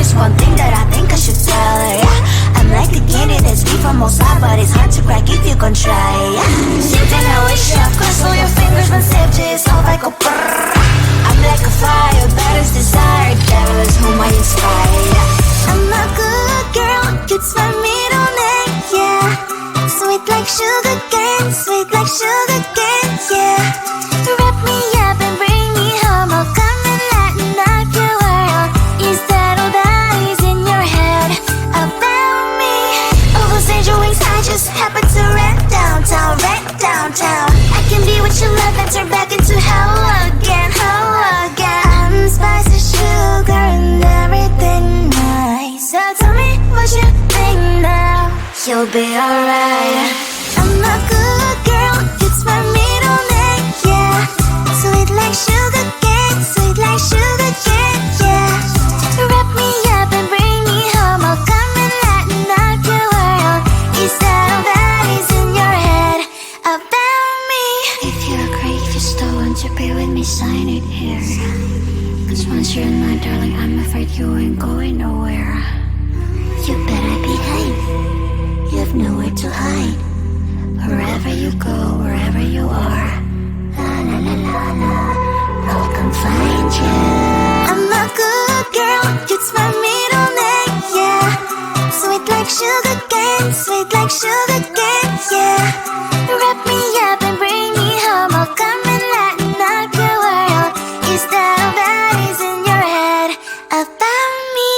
there's one thing that I think I should tell her, yeah. I'm like the candy that's deep from outside, but it's hard to crack if you can try, yeah. Something I wish you cross all your fingers when safety is off, I go brrrr. I'm like a fire, battles desire, devil is whom I inspire, yeah. I'm a good girl, it's my middle name, yeah. Sweet like sugar cane, sweet like sugar cane, yeah. Wrap me up and bring me home, I'll come and lighten up your world. Is that all that is in your head about me? All those angel wings I just happen to rent downtown, rent downtown. I can be what you love and turn back into hell again, hell again. I'm spicy sugar and everything nice. So tell me what you think now, you'll be alright. I'm a good girl, it's my middle name, yeah. Sweet like sugar cane, sweet like sugar cane, yeah. Wrap me up and bring me home, I'll come and lighten up your world. Is that all that is in your head about me? If you agree, if you still want to be with me, sign it here. Cause once you're in my darling, I'm afraid you ain't going nowhere. You better behave, you have nowhere to hide. Wherever you go, wherever you are, la la la la la, I'll come find you. I'm a good girl, it's my middle name, yeah. Sweet like sugar cane, sweet like sugar cane, yeah. Wrap me up and bring me home, I'll come and lighten up your world. Is that all that is in your head about me?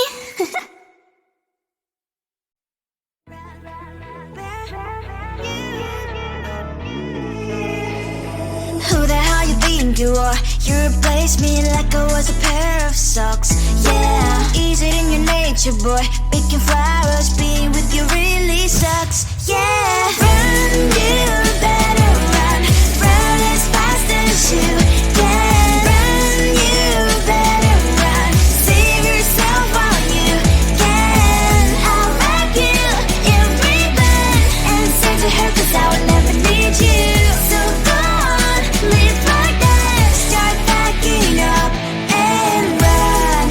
Who the hell you think you are? You replaced me like I was a pair of socks, yeah. Is it in your nature, boy? Picking flowers, being with you really sucks, yeah. Run, you better run. Run as fast as you can. Run, you better run. Save yourself while you can. I'll wrap you in ribbon and send to her, cause I will never need you. So go on, live like that. Start backing up and run.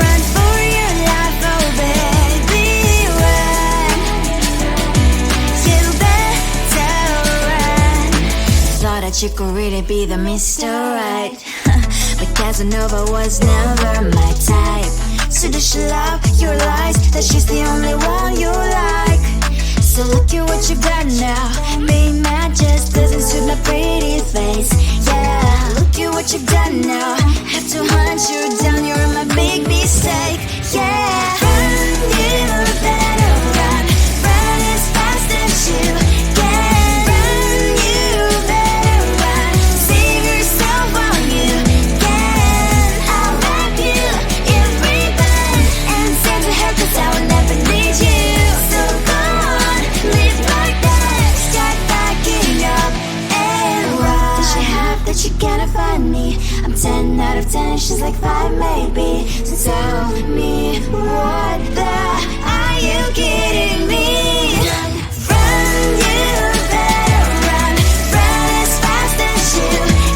Run for your life, oh baby, run. You better run. Thought that you could really be the Mr. Right, but Casanova was never my type. So does she love your lies, that she's the only one you like? So look at what you got now. Being mad just doesn't suit my pretty face, yeah. Look at what you got now. Have to hunt you down, you're my big mistake, yeah. Run, you better run. Run as fast as you can. Run, you better run. Save yourself while you can. I'll wrap you in ribbon and send to her, cause I will never need you. So go on, live like that. Start backing up and run. Does she have that you cannot find me? I'm 10 out of 10, she's like 5 maybe. So tell me, what the are you kidding me? Run, you better run. Run as fast as you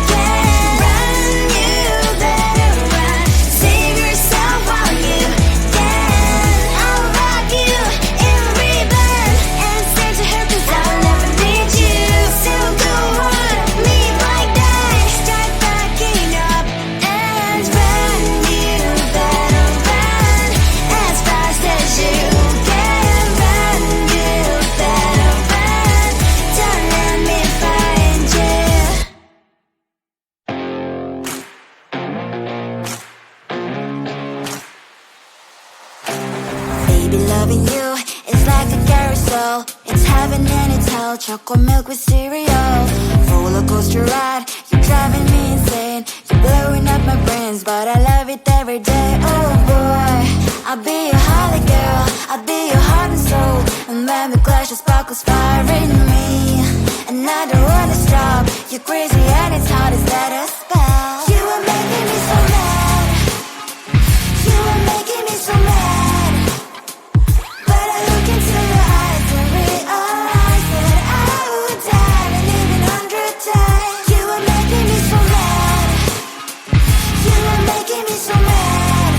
can. Run, you better run. Save yourself while you can. I'll rock you in ribbon and send to her, cause I will never need you. So go on, live like that. Start backing up and run. You better run as fast as you can. Run, you better run. Don't let me find you. Baby, loving you is like a carousel. It's heaven and it's hell. Chocolate milk with cereal. Roller coaster ride, you're driving me insane. You're blowing up my brains, but I love it every day. Oh boy, I'll be your holly girl. I'll be your heart and soul. And when we clash, the sparkles fire in me. And I don't wanna stop. You're crazy and it's hard as that a spell. You are making me so mad. You are making me so mad. But I look into your eyes and realize that I would die and even 100 times. You are making me so mad. You are making me so mad.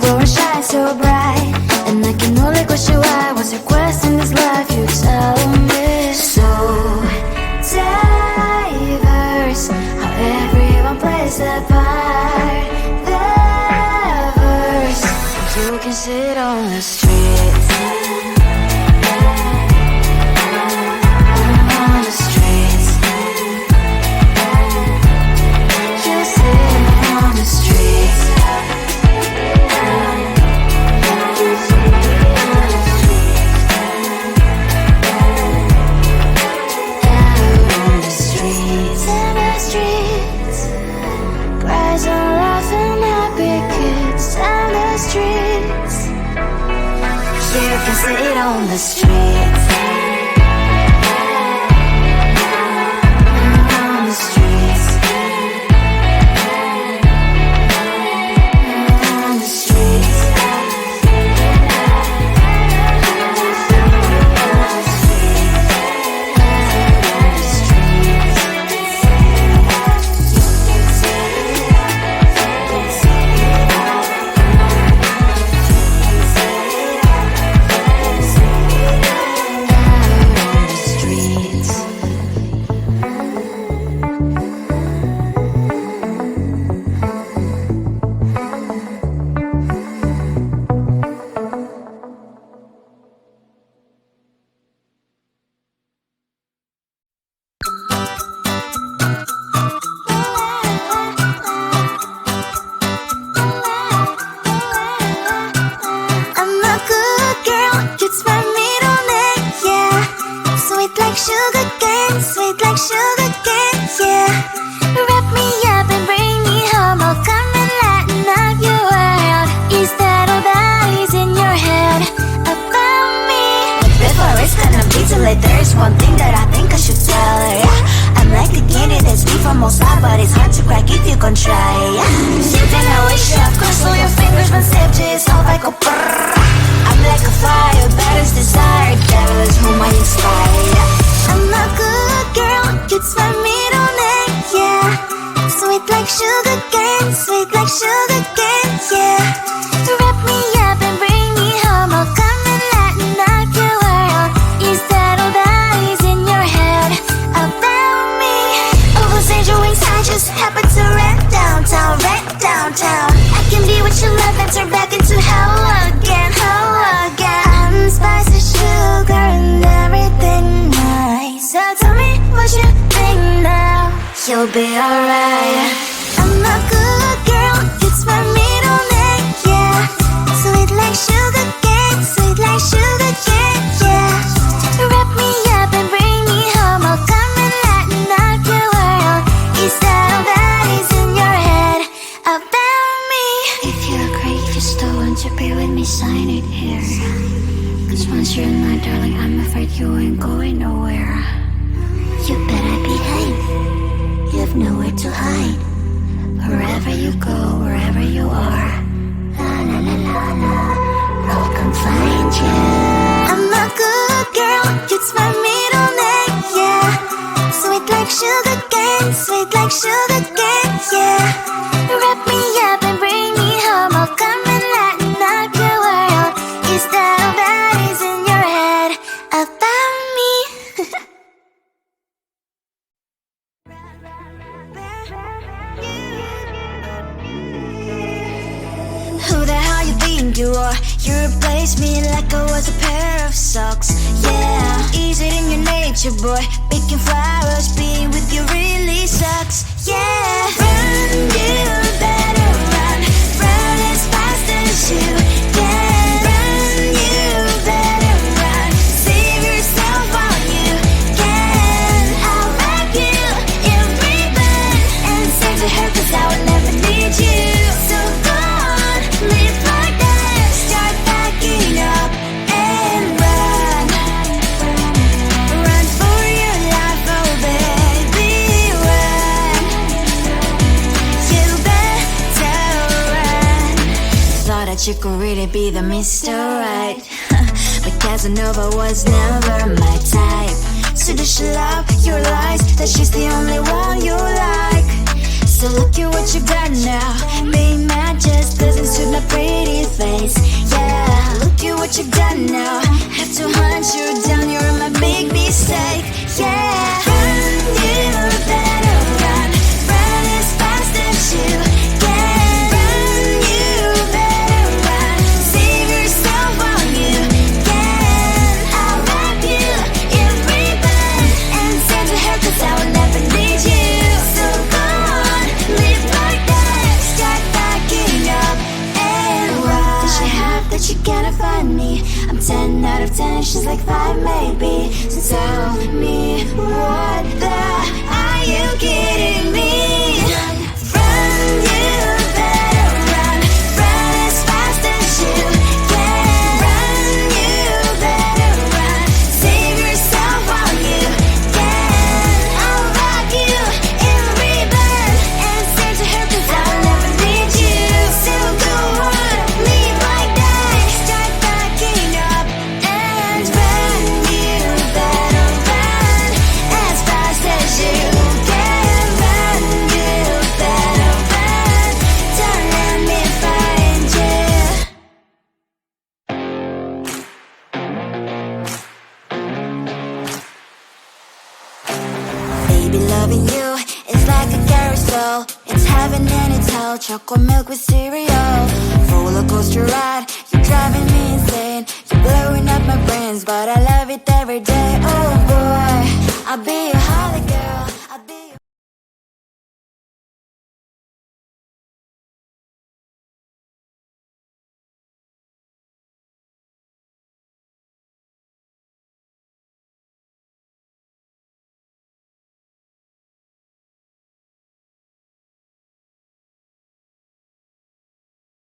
glow and shine so bright. And I can only question why. What's your quest in this life? You tell me. So diverse, how everyone plays their part. Their verse, you can sit on the street. On the streets, you sit on the streets. Sit on the streets. On the streets. On the streets. There's one thing that I think I should tell her, yeah. I'm like the candy that's made from most side, but it's hard to crack if you can try, yeah. You think I wish you have crossed all your fingers when step just how I go brrrr. I'm like a fire, baddest desire, devil is whom I inspire, yeah. I'm a good girl, it's my middle name, yeah. Sweet like sugar cane, yeah. Wrap me up and bring me home, I'll come and lighten up your world. Is that all that is in your head about me? Overstand your wings, I just happen to rent downtown. I can be what you love and turn back into hell again. I'm spicy sugar and everything nice. So tell me what you think now. You'll be alright. I'm a good girl, it's my middle name, yeah. Sweet like sugar cane, yeah. Wrap me up and bring me home, I'll come and lighten up your world. Is that all that is in your head about me? If you agree, if you still want to be with me, sign it here. Cause once you're in my darling, I'm afraid you ain't going nowhere. You better behave, you have nowhere to hide. Wherever you go, wherever you are, la la la la la, I'll come find you. I'm a good girl, it's my middle name, yeah. Sweet like sugar cane, yeah. Wrap me up and bring me home, I'll come and lighten up your world. Is that all that is in your head about me? Who the hell you think you are? You replaced me like I was a pair of socks, yeah. Is it in your nature, boy? Picking flowers, being with you really sucks, yeah. Run, you better run. Run as fast as you can. Run, you better run. Save yourself while you can. I'll wrap you in ribbon and send to her, cause I will never need you. So go on, live like that. Start backing up and run. Run for your life, oh baby, run. You better run. Thought that you could really be the Mr. Right, but Casanova was never my type. So does she love your lies, that she's the only one you like? So look at what you got now. Being mad just doesn't suit my pretty face. Yeah, look at what you've done now. Have to hunt you down, you're my big mistake. Yeah, run, you better run. Run as fast as you can. Run, you better run. Save yourself while you can. I'll wrap you in ribbon and send to her, 'cause I will never need you. So go on, live like that. Start backing up and run. Does she have that you cannot find me? I'm 10 out of 10, she's like 5 maybe. So tell me, what the are you kidding me? Run, you better run. Run as fast as you can. Run, you better run. Save yourself while you can. I'll rock you in ribbon and send to her, 'cause I will never need you. So go on, leave like that. Start backing up and run. You better run as fast as you can. Run, you better run. Don't let me find you. Baby, loving you is like a carousel. It's heaven and it's hell. Chocolate milk with cereal. Roller coaster ride. You're driving me insane. You're blowing up my brains, but I love it every day. Oh boy.